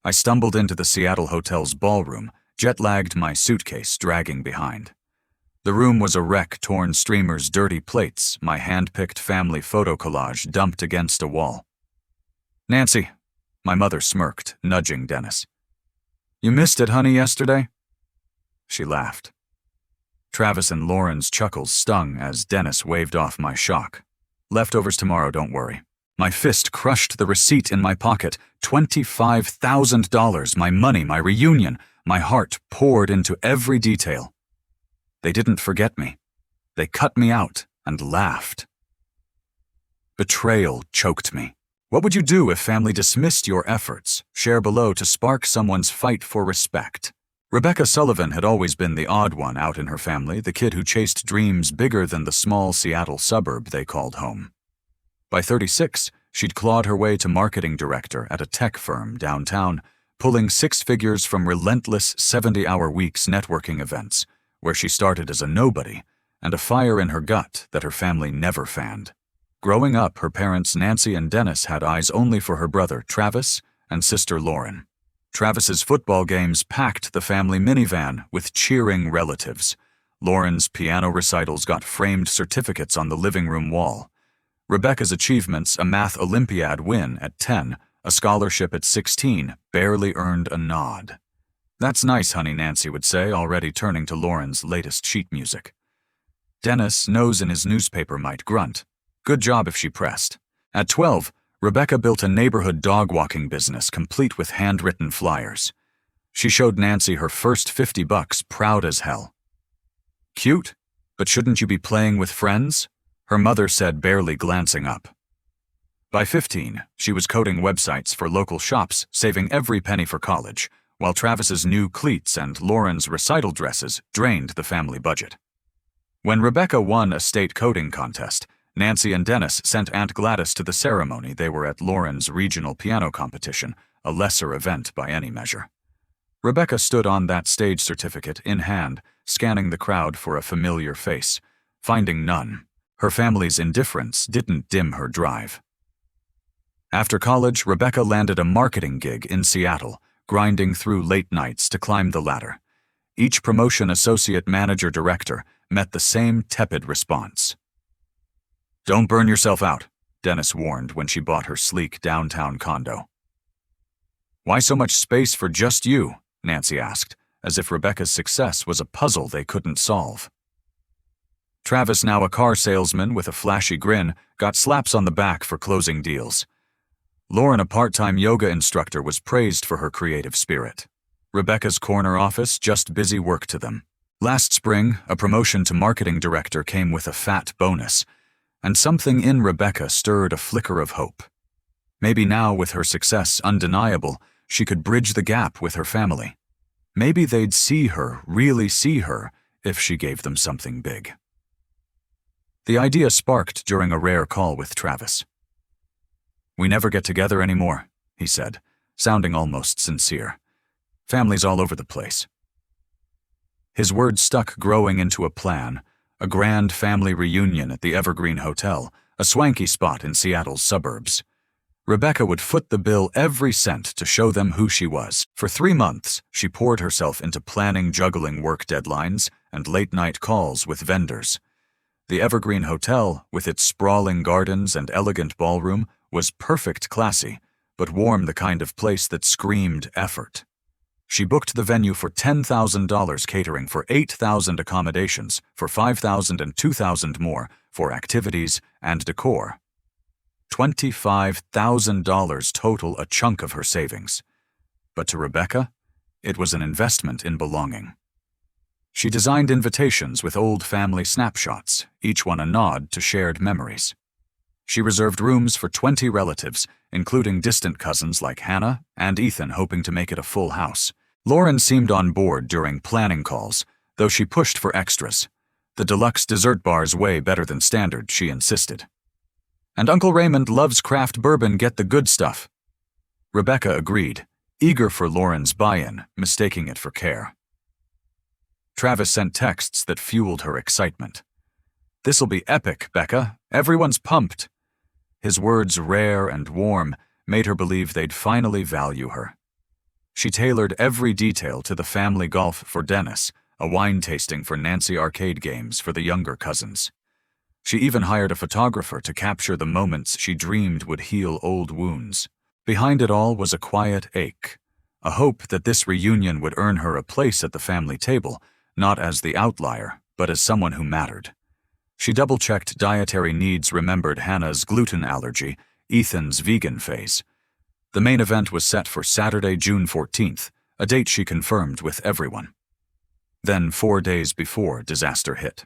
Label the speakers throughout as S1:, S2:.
S1: I stumbled into the Seattle hotel's ballroom, jet-lagged, my suitcase dragging behind. The room was a wreck, torn streamers, dirty plates, my hand-picked family photo collage dumped against a wall. "Nancy," my mother smirked, nudging Dennis. "You missed it, honey, yesterday?" She laughed. Travis and Lauren's chuckles stung as Dennis waved off my shock. "Leftovers tomorrow, don't worry." My fist crushed the receipt in my pocket. $25,000, my money, my reunion. My heart poured into every detail. They didn't forget me. They cut me out and laughed. Betrayal choked me. What would you do if family dismissed your efforts? Share below to spark someone's fight for respect. Rebecca Sullivan had always been the odd one out in her family, the kid who chased dreams bigger than the small Seattle suburb they called home. By 36, she'd clawed her way to marketing director at a tech firm downtown, pulling 6 figures from relentless 70-hour weeks networking events, where she started as a nobody, and a fire in her gut that her family never fanned. Growing up, her parents Nancy and Dennis had eyes only for her brother Travis and sister Lauren. Travis's football games packed the family minivan with cheering relatives. Lauren's piano recitals got framed certificates on the living room wall. Rebecca's achievements, a math Olympiad win at 10, a scholarship at 16, barely earned a nod. "That's nice, honey," Nancy would say, already turning to Lauren's latest sheet music. Dennis, nose in his newspaper, might grunt. Good job if she pressed. At 12, Rebecca built a neighborhood dog-walking business complete with handwritten flyers. She showed Nancy her first $50, proud as hell. "Cute, but shouldn't you be playing with friends?" her mother said, barely glancing up. By 15, she was coding websites for local shops, saving every penny for college, while Travis's new cleats and Lauren's recital dresses drained the family budget. When Rebecca won a state coding contest, Nancy and Dennis sent Aunt Gladys to the ceremony. They were at Lauren's regional piano competition, a lesser event by any measure. Rebecca stood on that stage certificate in hand, scanning the crowd for a familiar face. Finding none, her family's indifference didn't dim her drive. After college, Rebecca landed a marketing gig in Seattle, grinding through late nights to climb the ladder. Each promotion associate manager director met the same tepid response. "Don't burn yourself out," Dennis warned when she bought her sleek downtown condo. "Why so much space for just you?" Nancy asked, as if Rebecca's success was a puzzle they couldn't solve. Travis, now a car salesman with a flashy grin, got slaps on the back for closing deals. Lauren, a part-time yoga instructor, was praised for her creative spirit. Rebecca's corner office just busy work to them. Last spring, a promotion to marketing director came with a fat bonus, and something in Rebecca stirred a flicker of hope. Maybe now, with her success undeniable, she could bridge the gap with her family. Maybe they'd see her, really see her, if she gave them something big. The idea sparked during a rare call with Travis. "We never get together anymore," he said, sounding almost sincere. "Family's all over the place." His words stuck, growing into a plan, a grand family reunion at the Evergreen Hotel, a swanky spot in Seattle's suburbs. Rebecca would foot the bill every cent to show them who she was. For 3 months, she poured herself into planning, juggling work deadlines and late-night calls with vendors. The Evergreen Hotel, with its sprawling gardens and elegant ballroom, was perfect, classy, but warm, the kind of place that screamed effort. She booked the venue for $10,000, catering for 8,000 accommodations, for 5,000 and 2,000 more for activities and decor. $25,000 total, a chunk of her savings. But to Rebecca, it was an investment in belonging. She designed invitations with old family snapshots, each one a nod to shared memories. She reserved rooms for 20 relatives, including distant cousins like Hannah and Ethan, hoping to make it a full house. Lauren seemed on board during planning calls, though she pushed for extras. The deluxe dessert bar's way better than standard, she insisted. "And Uncle Raymond loves craft bourbon, get the good stuff." Rebecca agreed, eager for Lauren's buy-in, mistaking it for care. Travis sent texts that fueled her excitement. "This'll be epic, Becca. Everyone's pumped." His words, rare and warm, made her believe they'd finally value her. She tailored every detail to the family golf for Dennis, a wine tasting for Nancy, arcade games for the younger cousins. She even hired a photographer to capture the moments she dreamed would heal old wounds. Behind it all was a quiet ache, a hope that this reunion would earn her a place at the family table, not as the outlier, but as someone who mattered. She double-checked dietary needs, remembered Hannah's gluten allergy, Ethan's vegan phase. The main event was set for Saturday, June 14th, a date she confirmed with everyone. Then, 4 days before, disaster hit.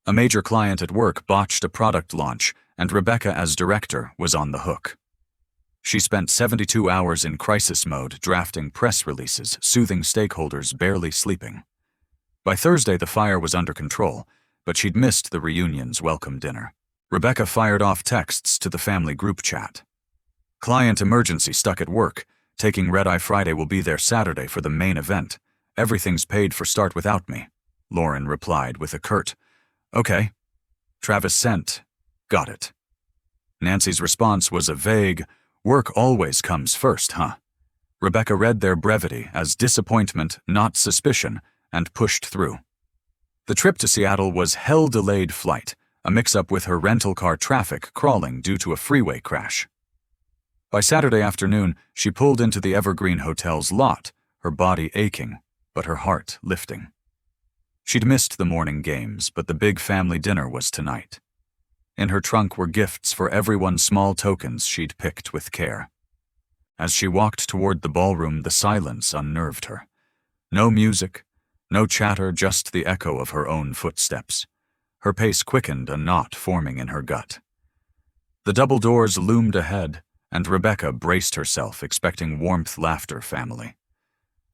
S1: A major client at work botched a product launch, and Rebecca, as director, was on the hook. She spent 72 hours in crisis mode, drafting press releases, soothing stakeholders, barely sleeping. By Thursday, the fire was under control, but she'd missed the reunion's welcome dinner. Rebecca fired off texts to the family group chat. Client emergency, stuck at work. Taking red-eye Friday, will be there Saturday for the main event. Everything's paid for, start without me. Lauren replied with a curt, "Okay." Travis sent, "Got it." Nancy's response was a vague, "Work always comes first, huh?" Rebecca read their brevity as disappointment, not suspicion, and pushed through. The trip to Seattle was hell-delayed flight, a mix-up with her rental car, traffic crawling due to a freeway crash. By Saturday afternoon, she pulled into the Evergreen Hotel's lot, her body aching, but her heart lifting. She'd missed the morning games, but the big family dinner was tonight. In her trunk were gifts for everyone, small tokens she'd picked with care. As she walked toward the ballroom, the silence unnerved her. No music, no chatter, just the echo of her own footsteps. Her pace quickened, a knot forming in her gut. The double doors loomed ahead, and Rebecca braced herself, expecting warmth, laughter, family.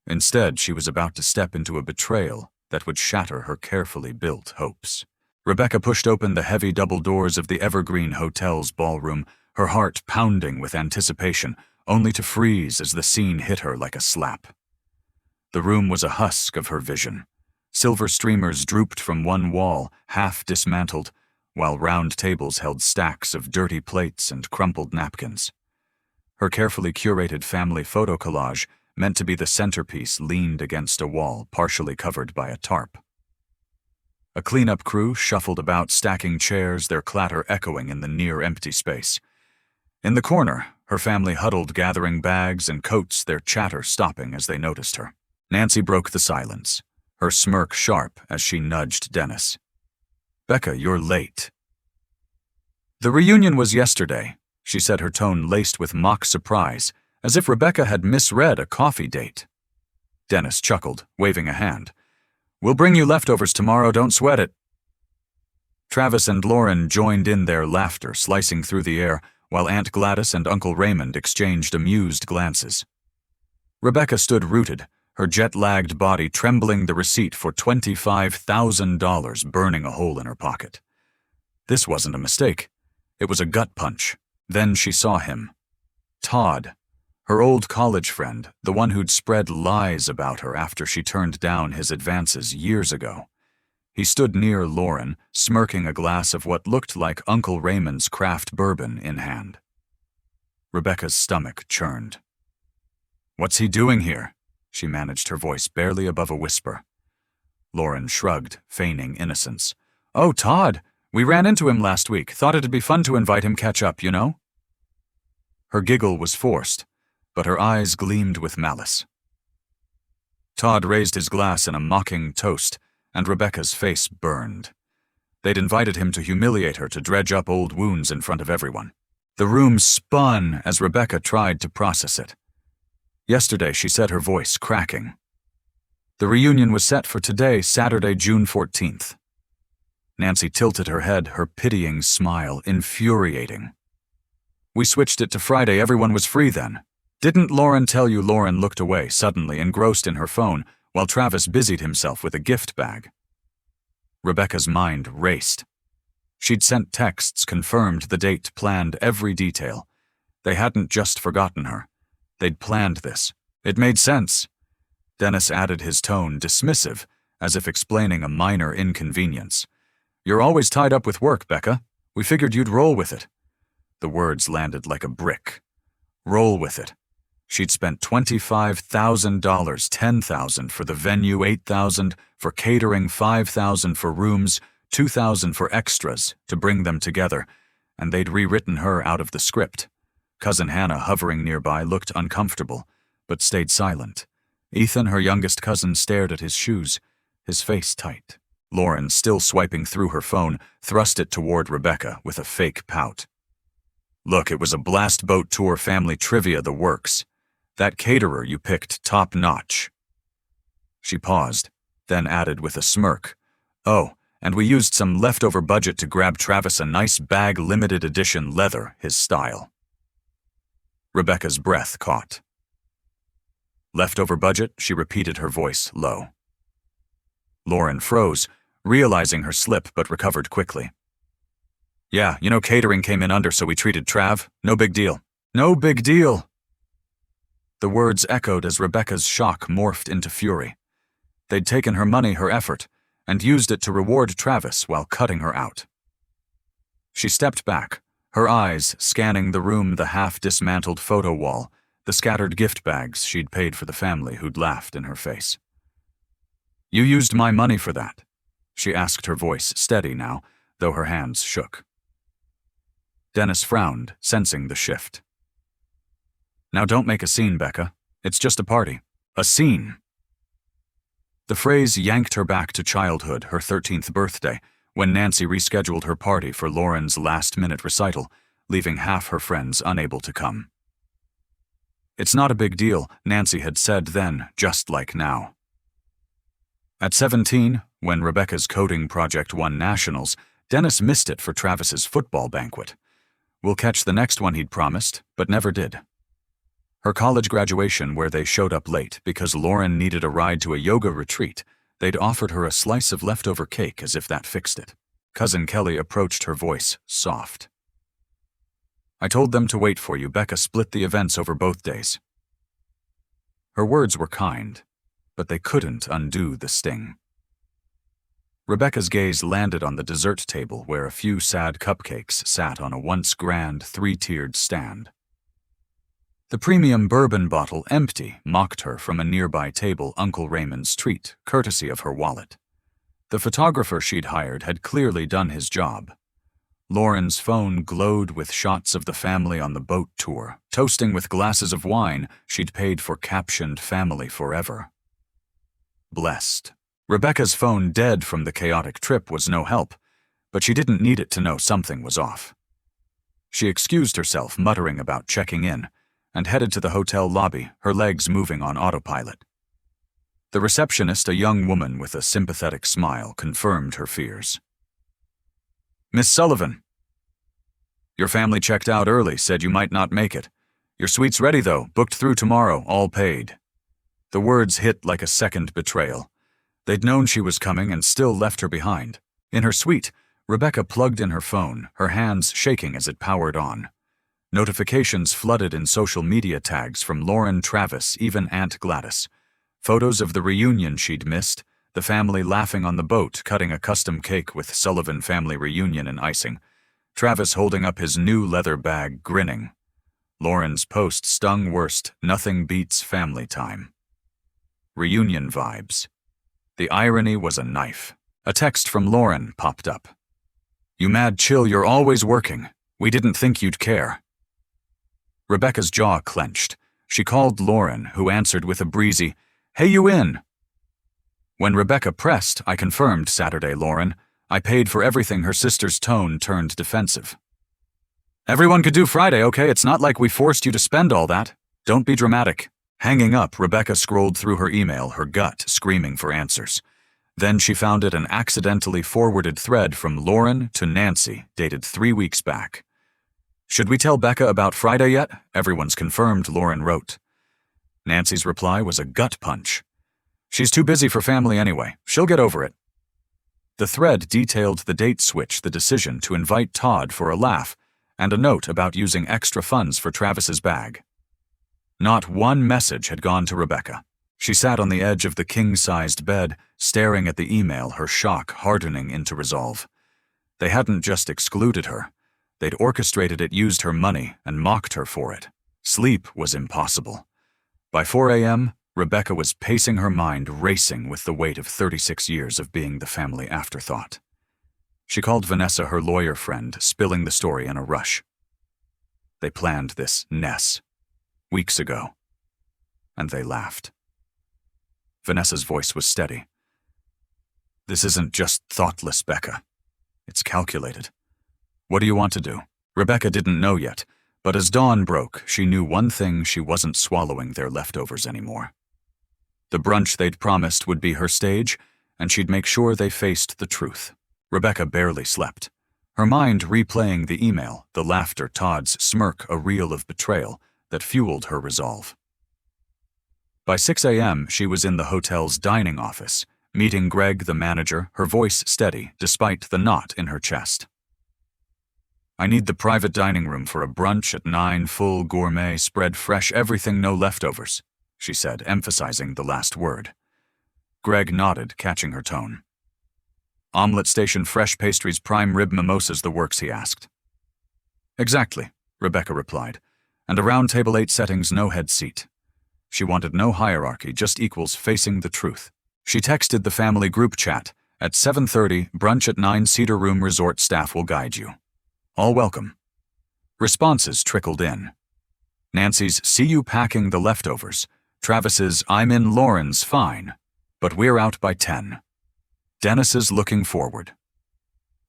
S1: Instead, she was about to step into a betrayal that would shatter her carefully built hopes. Rebecca pushed open the heavy double doors of the Evergreen Hotel's ballroom, her heart pounding with anticipation, only to freeze as the scene hit her like a slap. The room was a husk of her vision. Silver streamers drooped from one wall, half dismantled, while round tables held stacks of dirty plates and crumpled napkins. Her carefully curated family photo collage, meant to be the centerpiece, leaned against a wall partially covered by a tarp. A cleanup crew shuffled about, stacking chairs, their clatter echoing in the near-empty space. In the corner, her family huddled, gathering bags and coats, their chatter stopping as they noticed her. Nancy broke the silence, her smirk sharp as she nudged Dennis. "Becca, you're late." "The reunion was yesterday," she said, her tone laced with mock surprise, as if Rebecca had misread a coffee date. Dennis chuckled, waving a hand. "We'll bring you leftovers tomorrow, don't sweat it." Travis and Lauren joined in their laughter, slicing through the air, while Aunt Gladys and Uncle Raymond exchanged amused glances. Rebecca stood rooted, her jet-lagged body trembling, the receipt for $25,000 burning a hole in her pocket. This wasn't a mistake. It was a gut punch. Then she saw him. Todd, her old college friend, the one who'd spread lies about her after she turned down his advances years ago. He stood near Lauren, smirking, a glass of what looked like Uncle Raymond's craft bourbon in hand. Rebecca's stomach churned. "What's he doing here?" She managed her voice barely above a whisper. Lauren shrugged, feigning innocence. "Oh, Todd, we ran into him last week. Thought it'd be fun to invite him catch up, you know?" Her giggle was forced, but her eyes gleamed with malice. Todd raised his glass in a mocking toast, and Rebecca's face burned. They'd invited him to humiliate her, to dredge up old wounds in front of everyone. The room spun as Rebecca tried to process it. Yesterday, she said, her voice cracking. The reunion was set for today, Saturday, June 14th. Nancy tilted her head, her pitying smile infuriating. "We switched it to Friday. Everyone was free then. Didn't Lauren tell you?" Lauren looked away, suddenly engrossed in her phone, while Travis busied himself with a gift bag. Rebecca's mind raced. She'd sent texts, confirmed the date, planned every detail. They hadn't just forgotten her. They'd planned this. It made sense. Dennis added, his tone dismissive, as if explaining a minor inconvenience. "You're always tied up with work, Becca. We figured you'd roll with it." The words landed like a brick. Roll with it. She'd spent $25,000, $10,000 for the venue, $8,000 for catering, $5,000 for rooms, $2,000 for extras to bring them together, and they'd rewritten her out of the script. Cousin Hannah, hovering nearby, looked uncomfortable, but stayed silent. Ethan, her youngest cousin, stared at his shoes, his face tight. Lauren, still swiping through her phone, thrust it toward Rebecca with a fake pout. Look, it was a blast boat tour, family trivia, the works. That caterer you picked, top-notch. She paused, then added with a smirk, oh, and we used some leftover budget to grab Travis a nice bag, limited edition leather, his style. Rebecca's breath caught. Leftover budget, she repeated, her voice low. Lauren froze, realizing her slip, but recovered quickly. Yeah, catering came in under, so we treated Trav. No big deal. No big deal. The words echoed as Rebecca's shock morphed into fury. They'd taken her money, her effort, and used it to reward Travis while cutting her out. She stepped back, her eyes scanning the room, the half-dismantled photo wall, the scattered gift bags she'd paid for the family who'd laughed in her face. You used my money for that, she asked, her voice steady now, though her hands shook. Dennis frowned, sensing the shift. Now don't make a scene, Becca. It's just a party. A scene. The phrase yanked her back to childhood, her 13th birthday, when Nancy rescheduled her party for Lauren's last-minute recital, leaving half her friends unable to come. It's not a big deal, Nancy had said then, just like now. At 17, when Rebecca's coding project won nationals, Dennis missed it for Travis's football banquet. We'll catch the next one, he'd promised, but never did. Her college graduation, where they showed up late because Lauren needed a ride to a yoga retreat, they'd offered her a slice of leftover cake as if that fixed it. Cousin Kelly approached, her voice soft. I told them to wait for you. Becca split the events over both days. Her words were kind, but they couldn't undo the sting. Rebecca's gaze landed on the dessert table where a few sad cupcakes sat on a once grand three-tiered stand. The premium bourbon bottle, empty, mocked her from a nearby table, Uncle Raymond's treat, courtesy of her wallet. The photographer she'd hired had clearly done his job. Lauren's phone glowed with shots of the family on the boat tour, toasting with glasses of wine she'd paid for, captioned "Family Forever." Blessed. Rebecca's phone, dead from the chaotic trip, was no help, but she didn't need it to know something was off. She excused herself, muttering about checking in, and headed to the hotel lobby, her legs moving on autopilot. The receptionist, a young woman with a sympathetic smile, confirmed her fears. Miss Sullivan. Your family checked out early, said you might not make it. Your suite's ready though, booked through tomorrow, all paid. The words hit like a second betrayal. They'd known she was coming and still left her behind. In her suite, Rebecca plugged in her phone, her hands shaking as it powered on. Notifications flooded in, social media tags from Lauren, Travis, even Aunt Gladys. Photos of the reunion she'd missed, the family laughing on the boat, cutting a custom cake with Sullivan family reunion and icing. Travis holding up his new leather bag, grinning. Lauren's post stung worst, nothing beats family time. Reunion vibes. The irony was a knife. A text from Lauren popped up. You mad chill, you're always working. We didn't think you'd care. Rebecca's jaw clenched. She called Lauren, who answered with a breezy, Hey, you in? When Rebecca pressed, I confirmed Saturday, Lauren. I paid for everything. Her sister's tone turned defensive. Everyone could do Friday, okay? It's not like we forced you to spend all that. Don't be dramatic. Hanging up, Rebecca scrolled through her email, her gut screaming for answers. Then she found it, an accidentally forwarded thread from Lauren to Nancy, dated 3 weeks back. Should we tell Becca about Friday yet? Everyone's confirmed, Lauren wrote. Nancy's reply was a gut punch. She's too busy for family anyway. She'll get over it. The thread detailed the date switch, the decision to invite Todd for a laugh, and a note about using extra funds for Travis's bag. Not one message had gone to Rebecca. She sat on the edge of the king-sized bed, staring at the email, her shock hardening into resolve. They hadn't just excluded her. They'd orchestrated it, used her money, and mocked her for it. Sleep was impossible. By 4 a.m., Rebecca was pacing, her mind racing with the weight of 36 years of being the family afterthought. She called Vanessa, her lawyer friend, spilling the story in a rush. They planned this mess weeks ago, and they laughed. Vanessa's voice was steady. This isn't just thoughtless, Becca. It's calculated. What do you want to do? Rebecca didn't know yet, but as dawn broke, she knew one thing: she wasn't swallowing their leftovers anymore. The brunch they'd promised would be her stage, and she'd make sure they faced the truth. Rebecca barely slept, her mind replaying the email, the laughter, Todd's smirk, a reel of betrayal that fueled her resolve. By 6 a.m., she was in the hotel's dining office, meeting Greg, the manager, her voice steady despite the knot in her chest. I need the private dining room for a brunch at 9, full gourmet, spread fresh, everything, no leftovers, she said, emphasizing the last word. Greg nodded, catching her tone. Omelette station, fresh pastries, prime rib, mimosas, the works, he asked. Exactly, Rebecca replied, and a round table, 8 settings, no head seat. She wanted no hierarchy, just equals facing the truth. She texted the family group chat, at 7:30, brunch at 9, Cedar Room, resort staff will guide you. All welcome. Responses trickled in. Nancy's, see you packing the leftovers. Travis's, I'm in. Lauren's, fine, but we're out by 10. Dennis's, looking forward.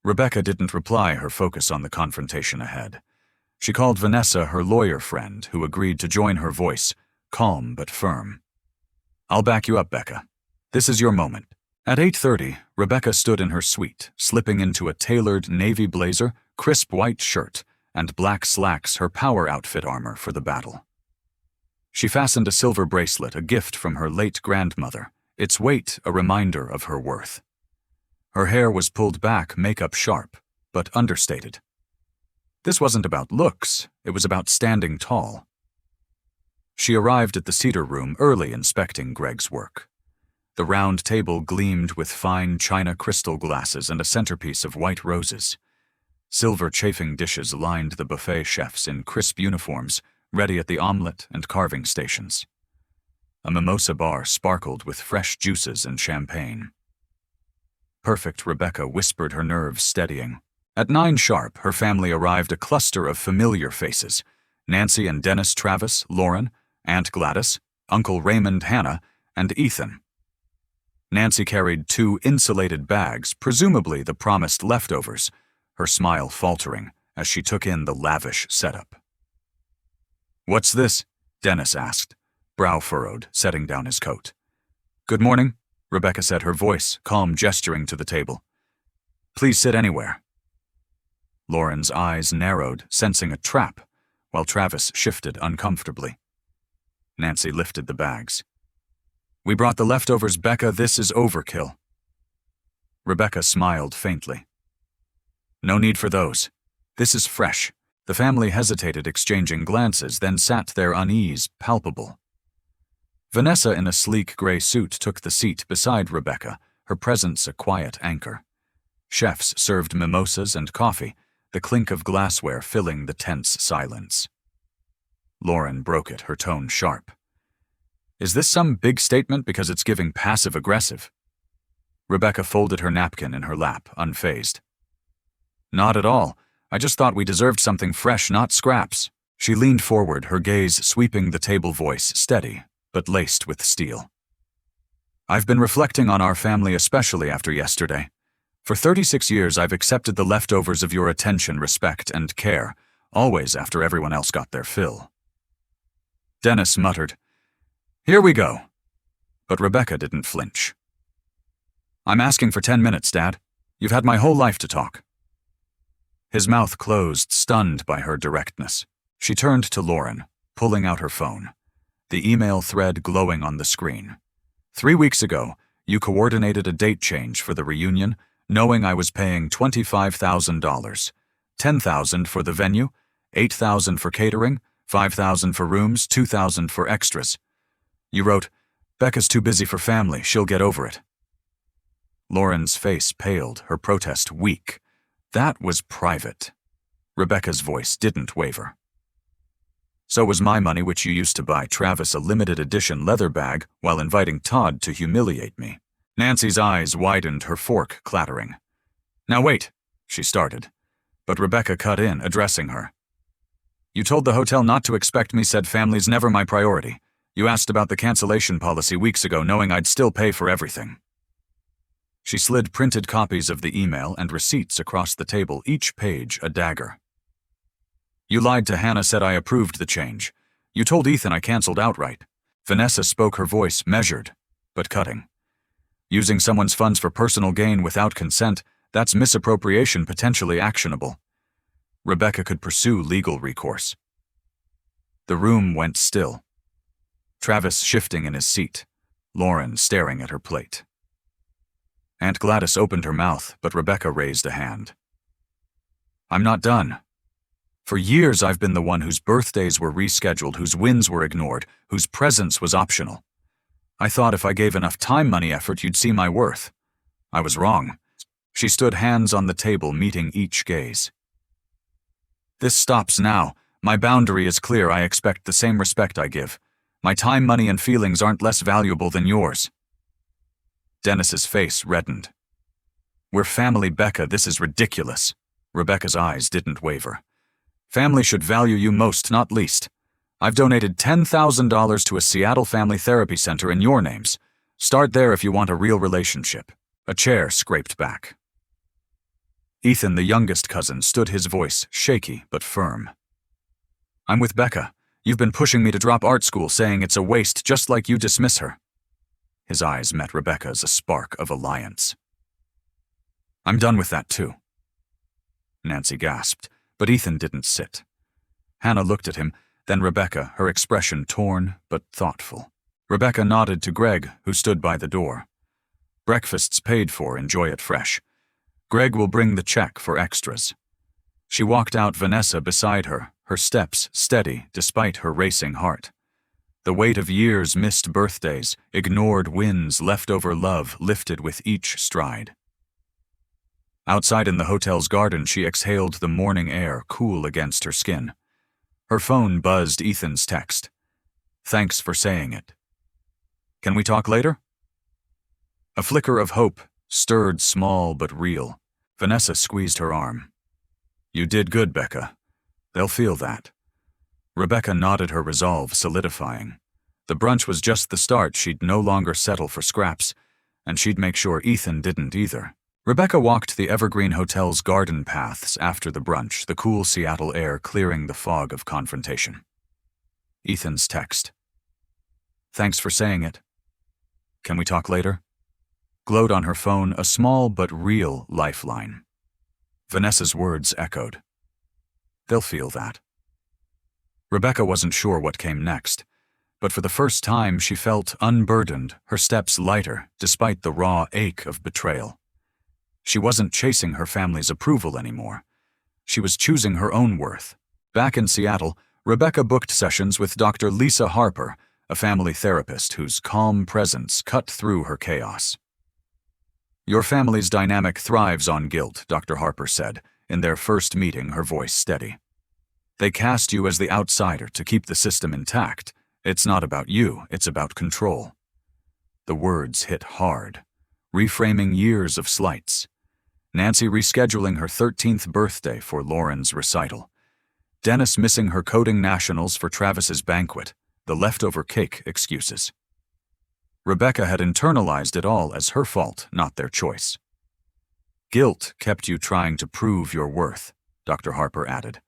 S1: Rebecca didn't reply, her focus on the confrontation ahead. She called Vanessa, her lawyer friend, who agreed to join her, voice calm but firm. I'll back you up, Becca. This is your moment. At 8:30, Rebecca stood in her suite, slipping into a tailored navy blazer, crisp white shirt, and black slacks, her power outfit, armor for the battle. She fastened a silver bracelet, a gift from her late grandmother, its weight a reminder of her worth. Her hair was pulled back, makeup sharp, but understated. This wasn't about looks, it was about standing tall. She arrived at the Cedar Room early, inspecting Greg's work. The round table gleamed with fine china crystal glasses and a centerpiece of white roses. Silver chafing dishes lined the buffet, chefs in crisp uniforms, ready at the omelet and carving stations. A mimosa bar sparkled with fresh juices and champagne. Perfect, Rebecca whispered, her nerves steadying. At 9 sharp, her family arrived, a cluster of familiar faces: Nancy and Dennis, Travis, Lauren, Aunt Gladys, Uncle Raymond, Hannah, and Ethan. Nancy carried 2 insulated bags, presumably the promised leftovers, her smile faltering as she took in the lavish setup. What's this? Dennis asked, brow furrowed, setting down his coat. Good morning, Rebecca said, her voice calm, gesturing to the table. Please sit anywhere. Lauren's eyes narrowed, sensing a trap, while Travis shifted uncomfortably. Nancy lifted the bags. We brought the leftovers, Becca, this is overkill. Rebecca smiled faintly. No need for those. This is fresh. The family hesitated, exchanging glances, then sat there, unease palpable. Vanessa, in a sleek gray suit, took the seat beside Rebecca, her presence a quiet anchor. Chefs served mimosas and coffee, the clink of glassware filling the tense silence. Lauren broke it, her tone sharp. Is this some big statement because it's giving passive-aggressive? Rebecca folded her napkin in her lap, unfazed. Not at all. I just thought we deserved something fresh, not scraps. She leaned forward, her gaze sweeping the table, voice steady, but laced with steel. I've been reflecting on our family, especially after yesterday. For 36 years, I've accepted the leftovers of your attention, respect, and care, always after everyone else got their fill. Dennis muttered, Here we go. But Rebecca didn't flinch. I'm asking for 10 minutes, Dad. You've had my whole life to talk. His mouth closed, stunned by her directness. She turned to Lauren, pulling out her phone, the email thread glowing on the screen. 3 weeks ago, you coordinated a date change for the reunion, knowing I was paying $25,000, $10,000 for the venue, $8,000 for catering, $5,000 for rooms, $2,000 for extras. You wrote, Becca's too busy for family, she'll get over it. Lauren's face paled, her protest weak. That was private. Rebecca's voice didn't waver. So was my money, which you used to buy Travis a limited edition leather bag while inviting Todd to humiliate me. Nancy's eyes widened, her fork clattering. Now wait, she started, but Rebecca cut in, addressing her. You told the hotel not to expect me, said family's never my priority. You asked about the cancellation policy weeks ago, knowing I'd still pay for everything. She slid printed copies of the email and receipts across the table, each page a dagger. You lied to Hannah, said I approved the change. You told Ethan I canceled outright. Vanessa spoke, her voice measured, but cutting. Using someone's funds for personal gain without consent, that's misappropriation, potentially actionable. Rebecca could pursue legal recourse. The room went still. Travis shifting in his seat, Lauren staring at her plate. Aunt Gladys opened her mouth, but Rebecca raised a hand. I'm not done. For years I've been the one whose birthdays were rescheduled, whose wins were ignored, whose presence was optional. I thought if I gave enough time, money, effort, you'd see my worth. I was wrong. She stood, hands on the table, meeting each gaze. This stops now. My boundary is clear. I expect the same respect I give. My time, money, and feelings aren't less valuable than yours. Dennis's face reddened. We're family, Becca. This is ridiculous. Rebecca's eyes didn't waver. Family should value you most, not least. I've donated $10,000 to a Seattle family therapy center in your names. Start there if you want a real relationship. A chair scraped back. Ethan, the youngest cousin, stood, his voice shaky but firm. I'm with Becca. You've been pushing me to drop art school, saying it's a waste, just like you dismiss her. His eyes met Rebecca's, a spark of alliance. I'm done with that too. Nancy gasped, but Ethan didn't sit. Hannah looked at him, then Rebecca, her expression torn but thoughtful. Rebecca nodded to Greg, who stood by the door. Breakfast's paid for, enjoy it fresh. Greg will bring the check for extras. She walked out, Vanessa beside her, her steps steady despite her racing heart. The weight of years, missed birthdays, ignored wins, leftover love lifted with each stride. Outside in the hotel's garden, she exhaled the morning air, cool against her skin. Her phone buzzed, Ethan's text. Thanks for saying it. Can we talk later? A flicker of hope, stirred, small but real. Vanessa squeezed her arm. You did good, Becca. They'll feel that. Rebecca nodded, her resolve solidifying. The brunch was just the start. She'd no longer settle for scraps, and she'd make sure Ethan didn't either. Rebecca walked the Evergreen Hotel's garden paths after the brunch, the cool Seattle air clearing the fog of confrontation. Ethan's text. Thanks for saying it. Can we talk later? Glowed on her phone, a small but real lifeline. Vanessa's words echoed. They'll feel that. Rebecca wasn't sure what came next, but for the first time she felt unburdened, her steps lighter, despite the raw ache of betrayal. She wasn't chasing her family's approval anymore. She was choosing her own worth. Back in Seattle, Rebecca booked sessions with Dr. Lisa Harper, a family therapist whose calm presence cut through her chaos. Your family's dynamic thrives on guilt, Dr. Harper said, in their first meeting, her voice steady. They cast you as the outsider to keep the system intact. It's not about you, it's about control. The words hit hard, reframing years of slights. Nancy rescheduling her 13th birthday for Lauren's recital. Dennis missing her coding nationals for Travis's banquet, the leftover cake excuses. Rebecca had internalized it all as her fault, not their choice. Guilt kept you trying to prove your worth, Dr. Harper added.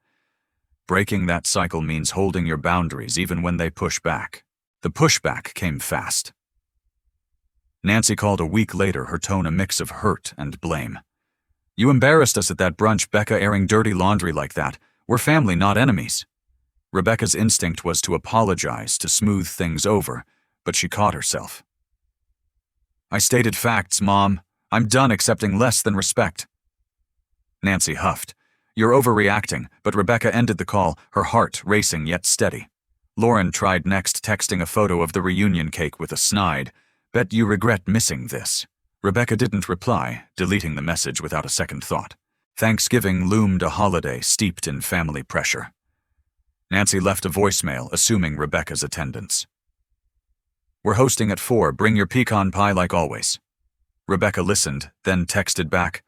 S1: Breaking that cycle means holding your boundaries even when they push back. The pushback came fast. Nancy called a week later, her tone a mix of hurt and blame. You embarrassed us at that brunch, Becca, airing dirty laundry like that. We're family, not enemies. Rebecca's instinct was to apologize, to smooth things over, but she caught herself. I stated facts, Mom. I'm done accepting less than respect. Nancy huffed. You're overreacting, but Rebecca ended the call, her heart racing yet steady. Lauren tried next, texting a photo of the reunion cake with a snide. Bet you regret missing this. Rebecca didn't reply, deleting the message without a second thought. Thanksgiving loomed, a holiday steeped in family pressure. Nancy left a voicemail, assuming Rebecca's attendance. "We're hosting at 4. Bring your pecan pie like always." Rebecca listened, then texted back,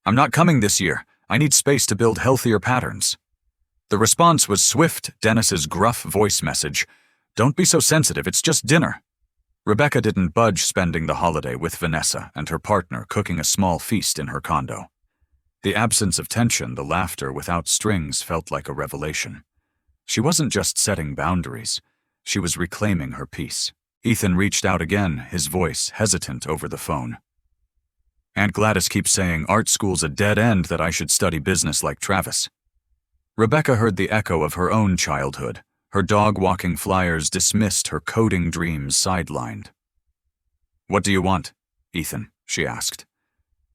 S1: "I'm not coming this year. I need space to build healthier patterns." The response was swift, Dennis's gruff voice message, "Don't be so sensitive, it's just dinner." Rebecca didn't budge, spending the holiday with Vanessa and her partner cooking a small feast in her condo. The absence of tension, the laughter without strings, felt like a revelation. She wasn't just setting boundaries, she was reclaiming her peace. Ethan reached out again, his voice hesitant over the phone. "Aunt Gladys keeps saying art school's a dead end, that I should study business like Travis." Rebecca heard the echo of her own childhood. Her dog-walking flyers dismissed, her coding dreams sidelined. "What do you want, Ethan?" she asked.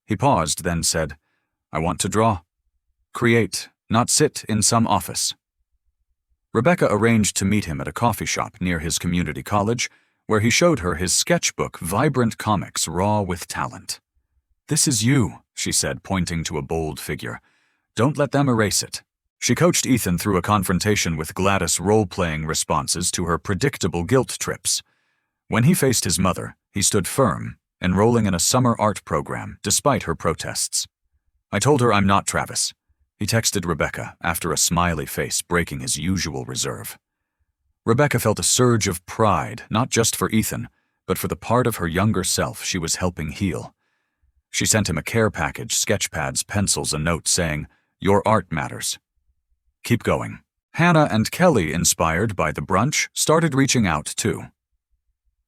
S1: He paused, then said, "I want to draw. Create, not sit in some office." Rebecca arranged to meet him at a coffee shop near his community college, where he showed her his sketchbook, vibrant comics raw with talent. "This is you," she said, pointing to a bold figure. "Don't let them erase it." She coached Ethan through a confrontation with Gladys, role-playing responses to her predictable guilt trips. When he faced his mother, he stood firm, enrolling in a summer art program despite her protests. "I told her I'm not Travis," he texted Rebecca, after a smiley face breaking his usual reserve. Rebecca felt a surge of pride, not just for Ethan, but for the part of her younger self she was helping heal. She sent him a care package, sketch pads, pencils, a note saying, "Your art matters. Keep going." Hannah and Kelly, inspired by the brunch, started reaching out too.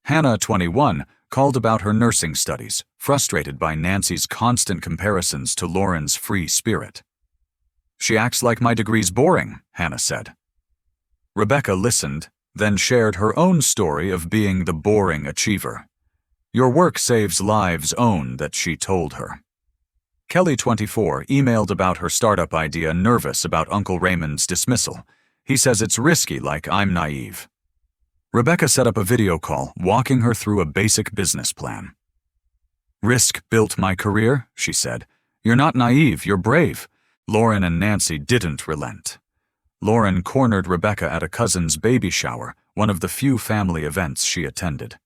S1: Hannah, 21, called about her nursing studies, frustrated by Nancy's constant comparisons to Lauren's free spirit. "She acts like my degree's boring," Hannah said. Rebecca listened, then shared her own story of being the boring achiever. "Your work saves lives," own that she told her. Kelly, 24, emailed about her startup idea, nervous about Uncle Raymond's dismissal. "He says it's risky, like I'm naive." Rebecca set up a video call, walking her through a basic business plan. "Risk built my career," she said. "You're not naive, you're brave." Lauren and Nancy didn't relent. Lauren cornered Rebecca at a cousin's baby shower, one of the few family events she attended.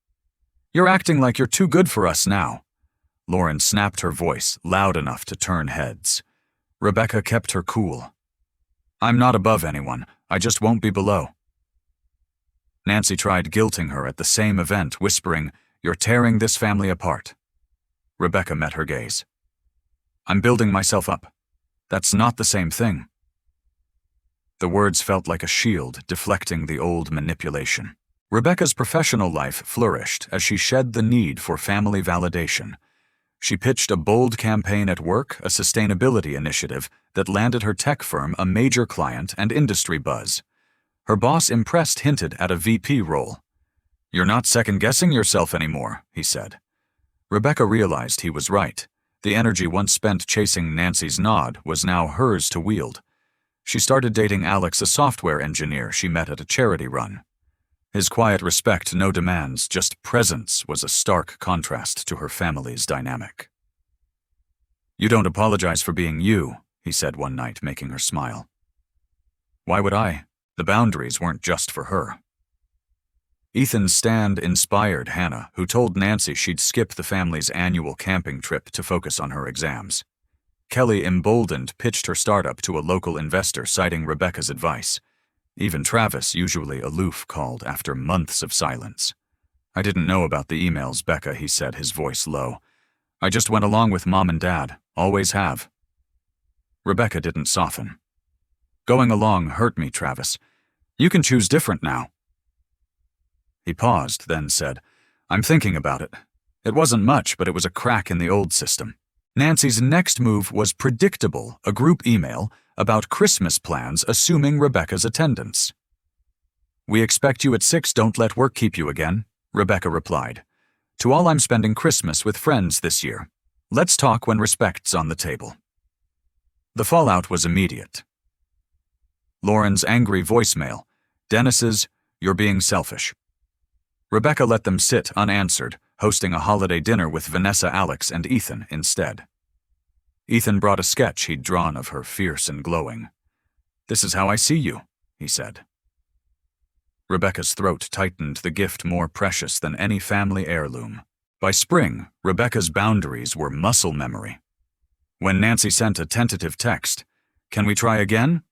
S1: "You're acting like you're too good for us now." Lauren snapped, her voice loud enough to turn heads. Rebecca kept her cool. "I'm not above anyone, I just won't be below." Nancy tried guilting her at the same event, whispering, "You're tearing this family apart." Rebecca met her gaze. "I'm building myself up. That's not the same thing." The words felt like a shield, deflecting the old manipulation. Rebecca's professional life flourished as she shed the need for family validation. She pitched a bold campaign at work, a sustainability initiative that landed her tech firm a major client and industry buzz. Her boss, impressed, hinted at a VP role. "You're not second-guessing yourself anymore," he said. Rebecca realized he was right. The energy once spent chasing Nancy's nod was now hers to wield. She started dating Alex, a software engineer she met at a charity run. His quiet respect, no demands, just presence, was a stark contrast to her family's dynamic. "You don't apologize for being you," he said one night, making her smile. "Why would I? The boundaries weren't just for her." Ethan's stand inspired Hannah, who told Nancy she'd skip the family's annual camping trip to focus on her exams. Kelly, emboldened, pitched her startup to a local investor, citing Rebecca's advice. Even Travis, usually aloof, called after months of silence. "I didn't know about the emails, Becca," he said, his voice low. "I just went along with Mom and Dad, always have." Rebecca didn't soften. "Going along hurt me, Travis. You can choose different now." He paused, then said, "I'm thinking about it. It wasn't much, but it was a crack in the old system." Nancy's next move was predictable, a group email about Christmas plans, assuming Rebecca's attendance. "We expect you at 6, don't let work keep you again," Rebecca replied. "To all, I'm spending Christmas with friends this year. Let's talk when respect's on the table." The fallout was immediate. Lauren's angry voicemail, Dennis's, "You're being selfish." Rebecca let them sit unanswered, hosting a holiday dinner with Vanessa, Alex, and Ethan instead. Ethan brought a sketch he'd drawn of her, fierce and glowing. "This is how I see you," he said. Rebecca's throat tightened, the gift more precious than any family heirloom. By spring, Rebecca's boundaries were muscle memory. When Nancy sent a tentative text, "Can we try again?"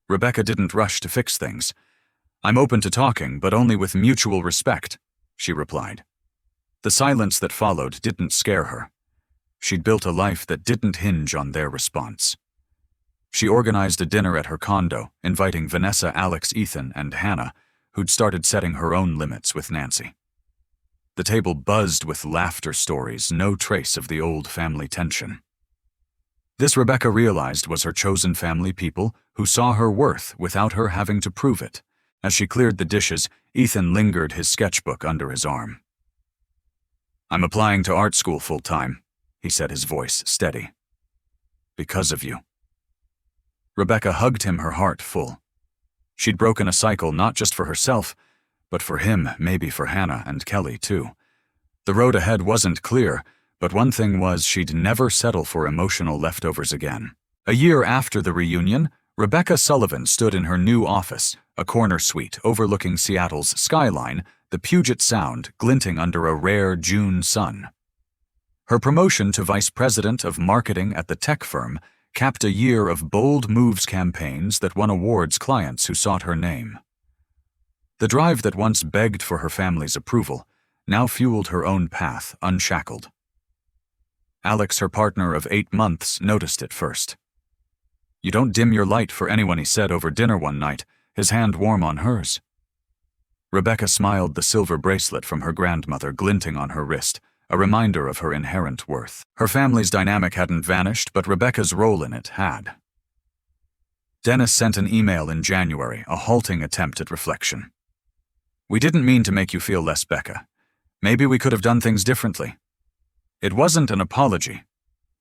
S1: Rebecca didn't rush to fix things. "I'm open to talking, but only with mutual respect," she replied. The silence that followed didn't scare her. She'd built a life that didn't hinge on their response. She organized a dinner at her condo, inviting Vanessa, Alex, Ethan, and Hannah, who'd started setting her own limits with Nancy. The table buzzed with laughter stories, no trace of the old family tension. This, Rebecca realized, was her chosen family people who saw her worth without her having to prove it. As she cleared the dishes, Ethan lingered, his sketchbook under his arm. "I'm applying to art school full-time," he said, his voice steady. "Because of you." Rebecca hugged him, her heart full. She'd broken a cycle not just for herself, but for him, maybe for Hannah and Kelly too. The road ahead wasn't clear, but one thing was, she'd never settle for emotional leftovers again. A year after the reunion, Rebecca Sullivan stood in her new office, a corner suite overlooking Seattle's skyline, the Puget Sound glinting under a rare June sun. Her promotion to vice president of marketing at the tech firm capped a year of bold moves campaigns that won awards clients who sought her name. The drive that once begged for her family's approval now fueled her own path, unshackled. Alex, her partner of 8 months, noticed it first. "You don't dim your light for anyone," he said over dinner one night, his hand warm on hers. Rebecca smiled, the silver bracelet from her grandmother glinting on her wrist, a reminder of her inherent worth. Her family's dynamic hadn't vanished, but Rebecca's role in it had. Dennis sent an email in January, a halting attempt at reflection. "We didn't mean to make you feel less, Becca. Maybe we could have done things differently." It wasn't an apology,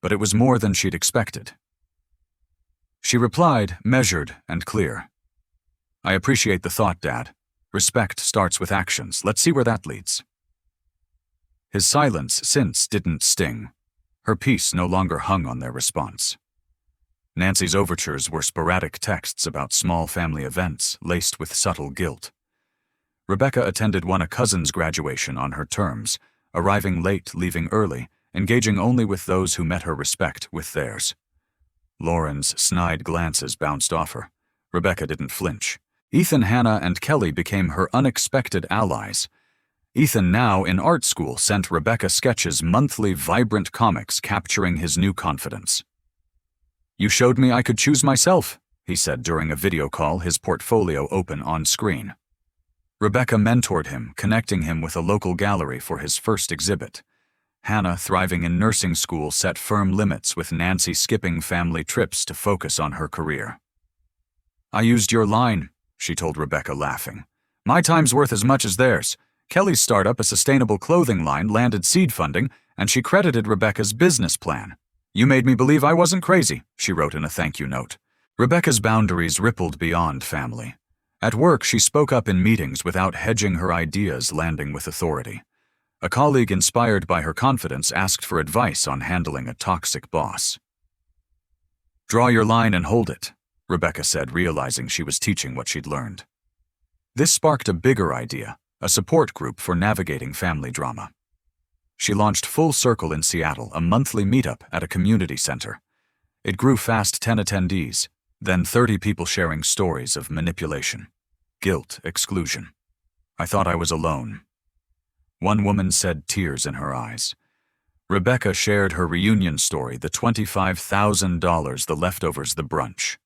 S1: but it was more than she'd expected. She replied, measured and clear. "I appreciate the thought, Dad. Respect starts with actions. Let's see where that leads." His silence since didn't sting. Her peace no longer hung on their response. Nancy's overtures were sporadic texts about small family events laced with subtle guilt. Rebecca attended a cousin's graduation on her terms, arriving late, leaving early, engaging only with those who met her respect with theirs. Lauren's snide glances bounced off her. Rebecca didn't flinch. Ethan, Hannah, and Kelly became her unexpected allies. Ethan, now in art school, sent Rebecca sketches, monthly vibrant comics capturing his new confidence. "You showed me I could choose myself," he said during a video call, his portfolio open on screen. Rebecca mentored him, connecting him with a local gallery for his first exhibit. Hannah, thriving in nursing school, set firm limits, with Nancy skipping family trips to focus on her career. "I used your line," she told Rebecca, laughing. "My time's worth as much as theirs." Kelly's startup, a sustainable clothing line, landed seed funding, and she credited Rebecca's business plan. "You made me believe I wasn't crazy," she wrote in a thank you note. Rebecca's boundaries rippled beyond family. At work, she spoke up in meetings without hedging, her ideas landing with authority. A colleague, inspired by her confidence, asked for advice on handling a toxic boss. "Draw your line and hold it," Rebecca said, realizing she was teaching what she'd learned. This sparked a bigger idea, a support group for navigating family drama. She launched Full Circle in Seattle, a monthly meetup at a community center. It grew fast, 10 attendees, then 30 people sharing stories of manipulation, guilt, exclusion. "I thought I was alone." One woman said, tears in her eyes. Rebecca shared her reunion story, the $25,000, the leftovers, the brunch.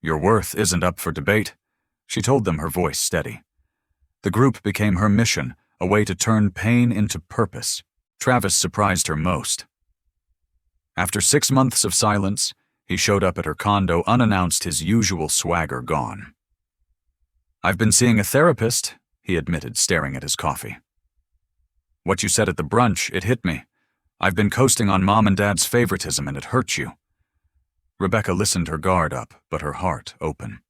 S1: "Your worth isn't up for debate," she told them, her voice steady. The group became her mission, a way to turn pain into purpose. Travis surprised her most. After 6 months of silence, he showed up at her condo unannounced, his usual swagger gone. "I've been seeing a therapist," he admitted, staring at his coffee. "What you said at the brunch, it hit me. I've been coasting on Mom and Dad's favoritism, and it hurt you." Rebecca listened, her guard up, but her heart open.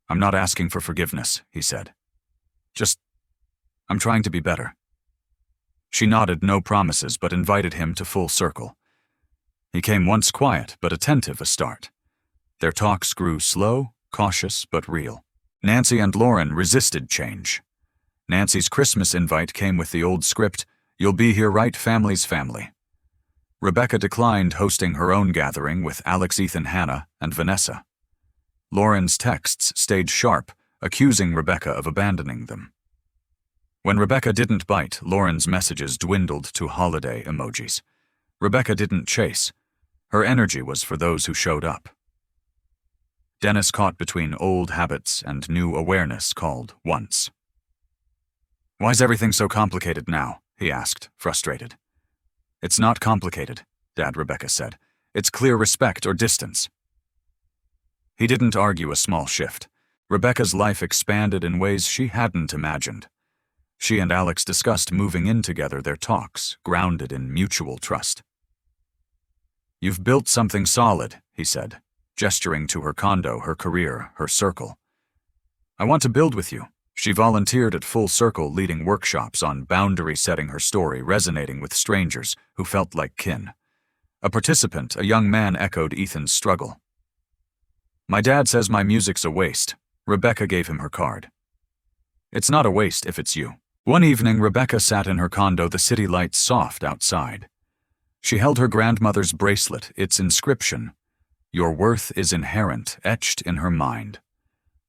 S1: "I'm not asking for forgiveness," he said. I'm trying to be better." She nodded, no promises, but invited him to Full Circle. He came, once quiet but attentive a start. Their talks grew slow, cautious but real. Nancy and Lauren resisted change. Nancy's Christmas invite came with the old script, "You'll be here right, family's family." Rebecca declined hosting her own gathering with Alex, Ethan, Hannah, and Vanessa. Lauren's texts stayed sharp, accusing Rebecca of abandoning them. When Rebecca didn't bite, Lauren's messages dwindled to holiday emojis. Rebecca didn't chase. Her energy was for those who showed up. Dennis, caught between old habits and new awareness, called once. "Why's everything so complicated now?" he asked, frustrated. "It's not complicated," Dad, Rebecca said. "It's clear respect or distance." He didn't argue a small shift. Rebecca's life expanded in ways she hadn't imagined. She and Alex discussed moving in together, their talks grounded in mutual trust. "You've built something solid," he said, gesturing to her condo, her career, her circle. "I want to build with you." She volunteered at Full Circle, leading workshops on boundary setting, her story resonating with strangers who felt like kin. A participant, a young man, echoed Ethan's struggle. "My dad says my music's a waste." Rebecca gave him her card. "It's not a waste if it's you." One evening, Rebecca sat in her condo, the city lights soft outside. She held her grandmother's bracelet, its inscription, "Your worth is inherent," etched in her mind.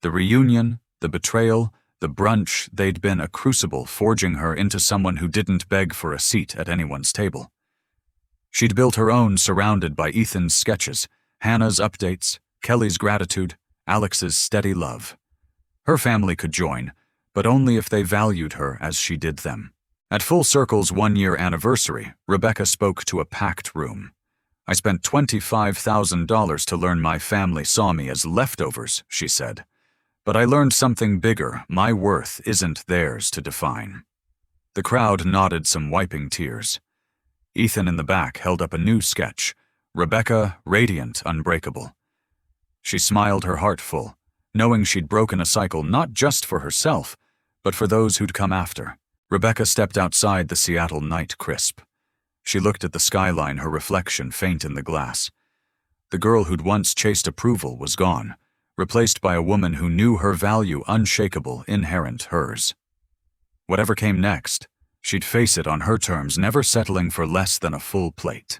S1: The reunion, the betrayal, the brunch, they'd been a crucible forging her into someone who didn't beg for a seat at anyone's table. She'd built her own, surrounded by Ethan's sketches, Hannah's updates, Kelly's gratitude, Alex's steady love. Her family could join, but only if they valued her as she did them. At Full Circle's one-year anniversary, Rebecca spoke to a packed room. "I spent $25,000 to learn my family saw me as leftovers," she said. "But I learned something bigger. My worth isn't theirs to define." The crowd nodded, some wiping tears. Ethan in the back held up a new sketch, Rebecca, radiant, unbreakable. She smiled, her heart full, knowing she'd broken a cycle not just for herself, but for those who'd come after. Rebecca stepped outside, the Seattle night crisp. She looked at the skyline, her reflection faint in the glass. The girl who'd once chased approval was gone, replaced by a woman who knew her value, unshakable, inherent, hers. Whatever came next, she'd face it on her terms, never settling for less than a full plate.